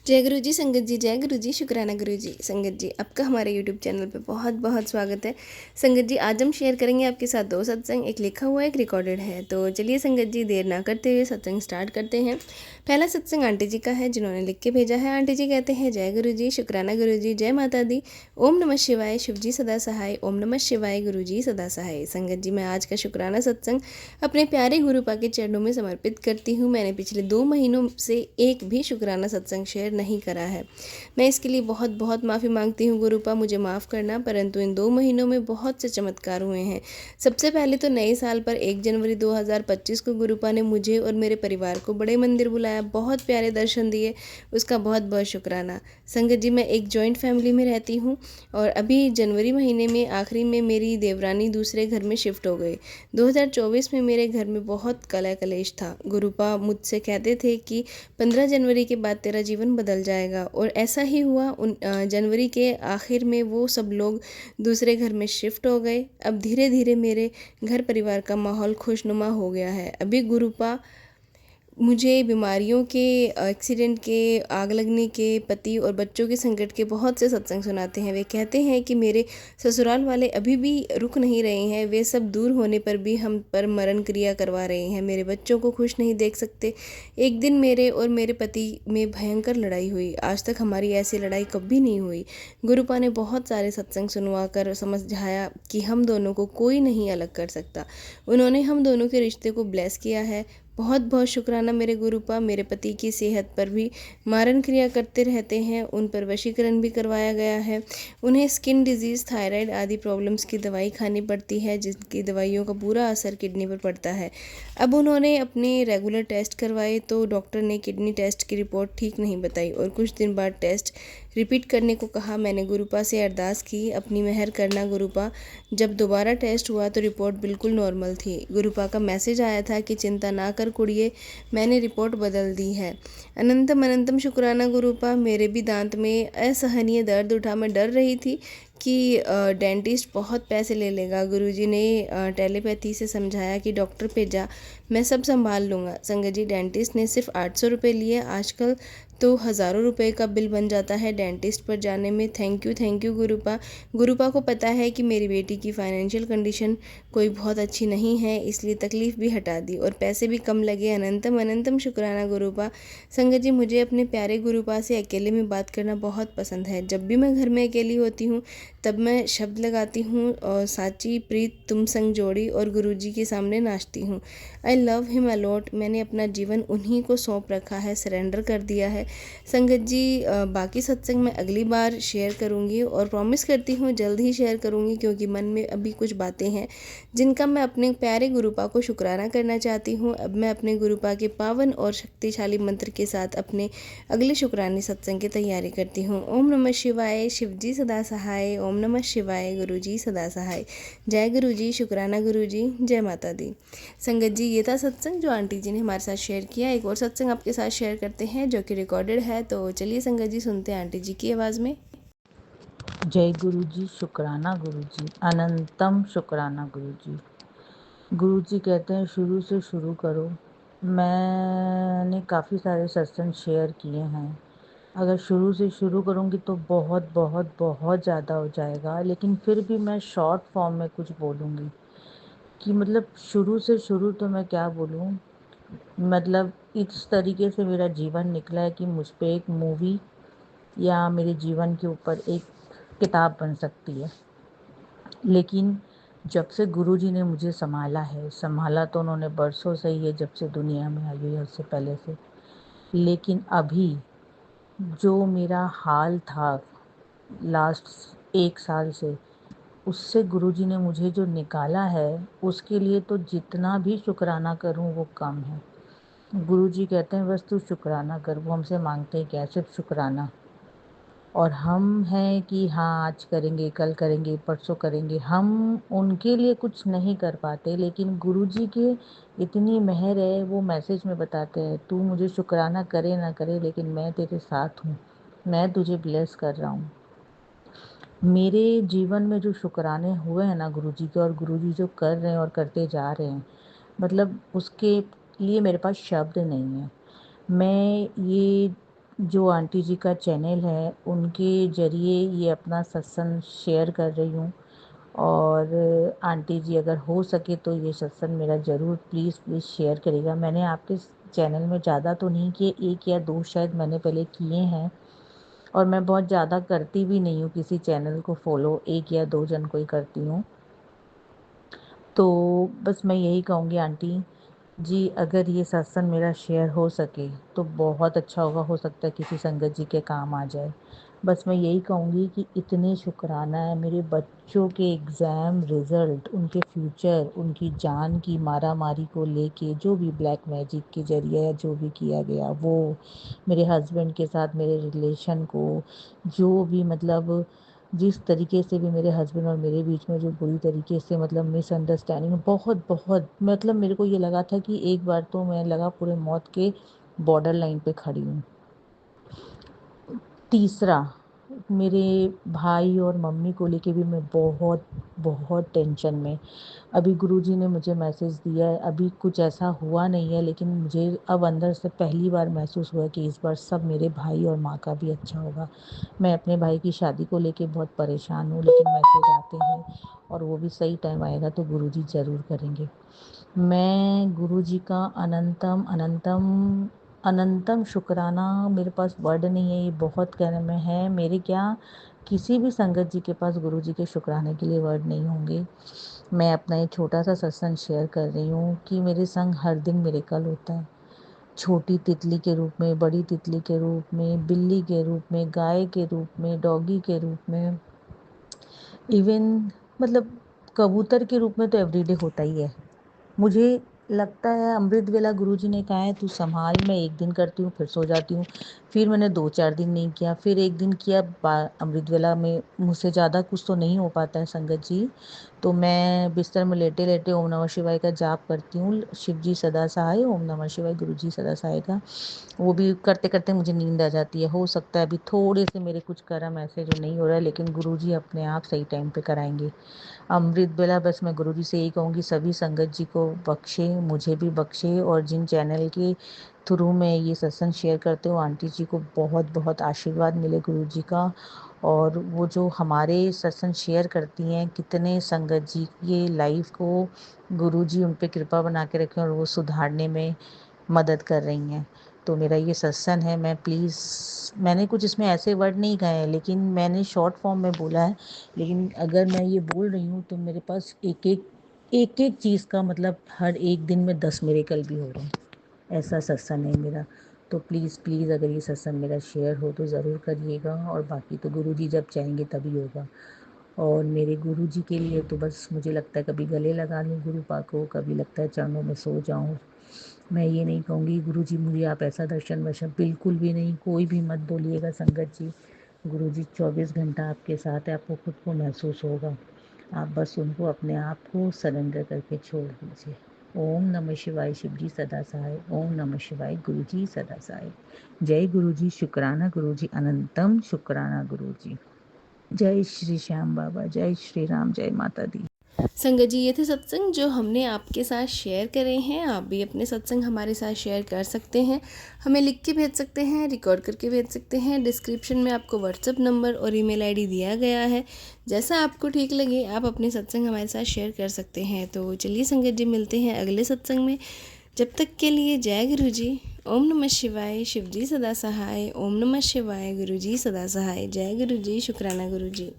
जय गुरु जी संगत जी, जय गुरु जी, शुक्राना गुरु जी। संगत जी, आपका हमारे यूट्यूब चैनल पे बहुत बहुत स्वागत है। संगत जी, आज हम शेयर करेंगे आपके साथ दो सत्संग, एक लिखा हुआ एक रिकॉर्डेड है। तो चलिए संगत जी, देर ना करते हुए सत्संग स्टार्ट करते हैं। पहला सत्संग आंटी जी का है, जिन्होंने लिख के भेजा है। आंटी जी कहते हैं, जय गुरु जी, शुक्राना गुरु जी, जय माता दी, ओम नमः शिवाय, शिव जी सदा सहाय, ओम नमः शिवाय, गुरु जी सदा सहाय। संगत जी, मैं आज का शुक्राना सत्संग अपने प्यारे गुरुपा के चरणों में समर्पित करती हूँ। मैंने पिछले 2 महीनों से एक भी शुक्राना सत्संग शेयर नहीं करा है। मैं इसके लिए बहुत बहुत माफ़ी मांगती हूँ गुरुपा, मुझे माफ़ करना। परंतु इन 2 महीनों में बहुत से चमत्कार हुए हैं। सबसे पहले तो नए साल पर 1 जनवरी 2025 को गुरुपा ने मुझे और मेरे परिवार को बड़े मंदिर बुलाया, बहुत प्यारे दर्शन दिए, उसका बहुत बहुत शुक्राना। संगत जी, मैं एक जॉइंट फैमिली में रहती हूँ और अभी जनवरी महीने में आखिरी में मेरी देवरानी दूसरे घर में शिफ्ट हो गई। 2024 में मेरे घर में बहुत कलह कलेश था। गुरुपा मुझसे कहते थे कि 15 जनवरी के बाद तेरा जीवन बदल जाएगा, और ऐसा ही हुआ। जनवरी के आखिर में वो सब लोग दूसरे घर में शिफ्ट हो गए। अब धीरे धीरे मेरे घर परिवार का माहौल खुशनुमा हो गया है। अभी गुरुपा मुझे बीमारियों के, एक्सीडेंट के, आग लगने के, पति और बच्चों के संकट के बहुत से सत्संग सुनाते हैं। वे कहते हैं कि मेरे ससुराल वाले अभी भी रुक नहीं रहे हैं, वे सब दूर होने पर भी हम पर मरण क्रिया करवा रहे हैं। मेरे बच्चों को खुश नहीं देख सकते। एक दिन मेरे और मेरे पति में भयंकर लड़ाई हुई। आज तक हमारी ऐसी लड़ाई कभी नहीं हुई। गुरुपा ने बहुत सारे सत्संग सुनवा कर समझाया कि हम दोनों को कोई नहीं अलग कर सकता। उन्होंने हम दोनों के रिश्ते को ब्लेस किया है। बहुत बहुत शुक्राना मेरे गुरुपा। मेरे पति की सेहत पर भी मारन क्रिया करते रहते हैं, उन पर वशीकरण भी करवाया गया है। उन्हें स्किन डिजीज़, थायराइड आदि प्रॉब्लम्स की दवाई खानी पड़ती है, जिसकी दवाइयों का बुरा असर किडनी पर पड़ता है। अब उन्होंने अपने रेगुलर टेस्ट करवाए तो डॉक्टर ने किडनी टेस्ट की रिपोर्ट ठीक नहीं बताई और कुछ दिन बाद टेस्ट रिपीट करने को कहा। मैंने गुरुपा से अरदास की, अपनी मेहर करना गुरुपा। जब दोबारा टेस्ट हुआ तो रिपोर्ट बिल्कुल नॉर्मल थी। गुरुपा का मैसेज आया था कि चिंता ना कर कुड़िए, मैंने रिपोर्ट बदल दी है। अनंतम अनंतम शुक्राना गुरुपा। मेरे भी दांत में असहनीय दर्द उठा। मैं डर रही थी कि डेंटिस्ट बहुत पैसे ले लेगा। गुरुजी ने टेलीपैथी से समझाया कि डॉक्टर भेजा, मैं सब संभाल लूँगा। संगत जी, डेंटिस्ट ने सिर्फ 800 रुपये लिए। आजकल तो हज़ारों रुपए का बिल बन जाता है डेंटिस्ट पर जाने में। Thank you गुरुपा। गुरुपा को पता है कि मेरी बेटी की फाइनेंशियल कंडीशन कोई बहुत अच्छी नहीं है, इसलिए तकलीफ़ भी हटा दी और पैसे भी कम लगे। अनंतम अनंतम शुक्राना गुरुपा। संगत जी, मुझे अपने प्यारे गुरुपा से अकेले में बात करना बहुत पसंद है। जब भी मैं घर में अकेली होती हूँ तब मैं शब्द लगाती हूँ और साची प्रीत तुम संग जोड़ी और गुरुजी के सामने नाचती हूँ। I love him a lot. मैंने अपना जीवन उन्हीं को सौंप रखा है, सरेंडर कर दिया है। संगत जी, बाकी सत्संग मैं अगली बार शेयर करूँगी और प्रॉमिस करती हूँ जल्द ही शेयर करूँगी, क्योंकि मन में अभी कुछ बातें हैं जिनका मैं अपने प्यारे गुरुपा को शुक्राना करना चाहती हूँ। अब मैं अपने गुरुपा के पावन और शक्तिशाली मंत्र के साथ अपने अगले शुक्राने सत्संग की तैयारी करती हूँ। ओम नमः शिवाय, शिव जी सदा सहाय, ओम नमः शिवाय, गुरु जी सदा सहाय। जय गुरु जी, शुक्राना गुरु जी, जय माता दी। संगत जी, ये था सत्संग जो आंटी जी ने हमारे साथ शेयर किया। एक और सत्संग आपके साथ शेयर करते हैं जो कि रिकॉर्डेड है। तो चलिए संगत जी, सुनते हैं आंटी जी की आवाज़ में। जय गुरु जी, शुक्राना गुरु जी, अनंतम शुक्राना गुरु जी। गुरु जी कहते हैं शुरू से शुरू करो। मैंने काफ़ी सारे सत्संग शेयर किए हैं। अगर शुरू से शुरू करूँगी तो बहुत बहुत बहुत ज़्यादा हो जाएगा, लेकिन फिर भी मैं शॉर्ट फॉर्म में कुछ बोलूँगी कि मतलब शुरू से शुरू तो मैं क्या बोलूँ। मतलब इस तरीके से मेरा जीवन निकला है कि मुझ पे एक मूवी या मेरे जीवन के ऊपर एक किताब बन सकती है। लेकिन जब से गुरुजी ने मुझे संभाला तो उन्होंने बरसों से ही है, जब से दुनिया में आई हुई है उससे पहले से। लेकिन अभी जो मेरा हाल था लास्ट 1 साल से, उससे गुरुजी ने मुझे जो निकाला है, उसके लिए तो जितना भी शुक्राना करूं वो कम है। गुरुजी कहते हैं बस तू शुक्राना कर। वो हमसे मांगते हैं क्या? सिर्फ शुक्राना। और हम हैं कि हाँ आज करेंगे, कल करेंगे, परसों करेंगे। हम उनके लिए कुछ नहीं कर पाते, लेकिन गुरुजी के इतनी मेहर है, वो मैसेज में बताते हैं तू मुझे शुक्राना करे ना करे, लेकिन मैं तेरे साथ हूँ, मैं तुझे ब्लेस कर रहा हूँ। मेरे जीवन में जो शुक्राने हुए हैं ना गुरुजी के, और गुरुजी जो कर रहे हैं और करते जा रहे हैं, मतलब उसके लिए मेरे पास शब्द नहीं है। मैं ये जो आंटी जी का चैनल है उनके ज़रिए ये अपना सत्संग शेयर कर रही हूँ। और आंटी जी अगर हो सके तो ये सत्संग मेरा ज़रूर प्लीज़ प्लीज़ शेयर करिएगा। मैंने आपके चैनल में ज़्यादा तो नहीं किए, 1 या 2 शायद मैंने पहले किए हैं। और मैं बहुत ज़्यादा करती भी नहीं हूँ किसी चैनल को फॉलो, 1 या 2 जन को ही करती हूँ। तो बस मैं यही कहूँगी आंटी जी, अगर ये सत्संग मेरा शेयर हो सके तो बहुत अच्छा होगा, हो सकता है किसी संगत जी के काम आ जाए। बस मैं यही कहूँगी कि इतने शुक्राना है मेरे बच्चों के एग्ज़ाम रिज़ल्ट, उनके फ्यूचर, उनकी जान की मारा-मारी को लेके जो भी ब्लैक मैजिक के ज़रिए या जो भी किया गया वो, मेरे हस्बैंड के साथ मेरे रिलेशन को, जो भी मतलब जिस तरीके से भी मेरे हस्बैंड और मेरे बीच में जो बुरी तरीके से मतलब मिसअंडरस्टैंडिंग बहुत बहुत मतलब मेरे को ये लगा था कि एक बार तो मैं लगा पूरे मौत के बॉर्डर लाइन पे खड़ी हूँ। तीसरा, मेरे भाई और मम्मी को लेके भी मैं बहुत बहुत टेंशन में। अभी गुरुजी ने मुझे मैसेज दिया है, अभी कुछ ऐसा हुआ नहीं है लेकिन मुझे अब अंदर से पहली बार महसूस हुआ कि इस बार सब मेरे भाई और माँ का भी अच्छा होगा। मैं अपने भाई की शादी को लेके बहुत परेशान हूँ, लेकिन मैसेज आते हैं और वो भी सही टाइम आएगा तो गुरुजी ज़रूर करेंगे। मैं गुरुजी का अनंतम अनंतम अनंतम शुक्राना, मेरे पास वर्ड नहीं है, ये बहुत कहने में है। मेरे क्या किसी भी संगत जी के पास गुरुजी के शुक्राने के लिए वर्ड नहीं होंगे। मैं अपना एक छोटा सा सत्संग शेयर कर रही हूँ कि मेरे संग हर दिन मिरेकल होता है। छोटी तितली के रूप में, बड़ी तितली के रूप में, बिल्ली के रूप में, गाय के रूप में, डॉगी के रूप में, इवन मतलब कबूतर के रूप में तो एवरीडे होता ही है। मुझे लगता है अमृत वेला गुरुजी ने कहा है तू संभाल, मैं 1 दिन करती हूँ फिर सो जाती हूँ। फिर मैंने 2-4 दिन नहीं किया, फिर 1 दिन किया। अमृत वेला में मुझसे ज़्यादा कुछ तो नहीं हो पाता है संगत जी। तो मैं बिस्तर में लेटे लेटे ओम नमः शिवाय का जाप करती हूँ। शिव जी सदा सहाय, ओम नमः शिवाय, गुरु जी सदा सहाय का वो भी करते करते मुझे नींद आ जाती है। हो सकता है अभी थोड़े से मेरे कुछ कर्म ऐसे जो नहीं हो रहा है, लेकिन गुरुजी अपने आप सही टाइम पे कराएंगे। अमृत बेला बस मैं गुरुजी से यही कहूँगी सभी संगत जी को बख्शे, मुझे भी बख्शे, और जिन चैनल के थ्रू मैं ये सत्संग शेयर करते हो आंटी जी को बहुत बहुत आशीर्वाद मिले गुरुजी का। और वो जो हमारे सत्संग शेयर करती हैं, कितने संगत जी की लाइफ को गुरुजी उन पे कृपा बना के रखें और वो सुधारने में मदद कर रही हैं। तो मेरा ये सत्संग है, मैं प्लीज़, मैंने कुछ इसमें ऐसे वर्ड नहीं कहे हैं लेकिन मैंने शॉर्ट फॉर्म में बोला है। लेकिन अगर मैं ये बोल रही हूँ तो मेरे पास एक-एक चीज़ का मतलब हर एक दिन में 10 मिरेकल भी हो रहे हैं। ऐसा सत्संग है मेरा। तो प्लीज़ प्लीज़ अगर ये सत्संग मेरा शेयर हो तो ज़रूर करिएगा, और बाकी तो गुरुजी जब चाहेंगे तभी होगा। और मेरे गुरुजी के लिए तो बस मुझे लगता है कभी गले लगा लूँ गुरु पाक को, कभी लगता है चरणों में सो जाऊँ। मैं ये नहीं कहूँगी गुरुजी मुझे आप ऐसा दर्शन वर्शन, बिल्कुल भी नहीं, कोई भी मत बोलिएगा संगत जी। गुरुजी 24 घंटा आपके साथ है, आपको खुद को महसूस होगा। आप बस उनको अपने आप को सरेंडर करके छोड़ दीजिए। ओम नमः शिवाय, शिव जी सदा सहाय। ओम नमः शिवाय, गुरु जी सदा सहाय। जय गुरु जी, शुक्राना गुरु जी, अनंतम शुक्राना गुरु जी। जय श्री श्याम बाबा, जय श्री राम, जय माता दी। संगत जी, ये थे सत्संग जो हमने आपके साथ शेयर करे हैं। आप भी अपने सत्संग हमारे साथ शेयर कर सकते हैं, हमें लिख के भेज सकते हैं, रिकॉर्ड करके भेज सकते हैं। डिस्क्रिप्शन में आपको व्हाट्सएप नंबर और ईमेल आईडी दिया गया है। जैसा आपको ठीक लगे आप अपने सत्संग हमारे साथ शेयर कर सकते हैं। तो चलिए संगत जी, मिलते हैं अगले सत्संग में। जब तक के लिए जय गुरु जी। ओम नमः शिवाय, शिव जी सदा सहाय। ओम नमः शिवाय, गुरु जी सदा सहाय। जय गुरु जी, शुक्राना गुरु जी।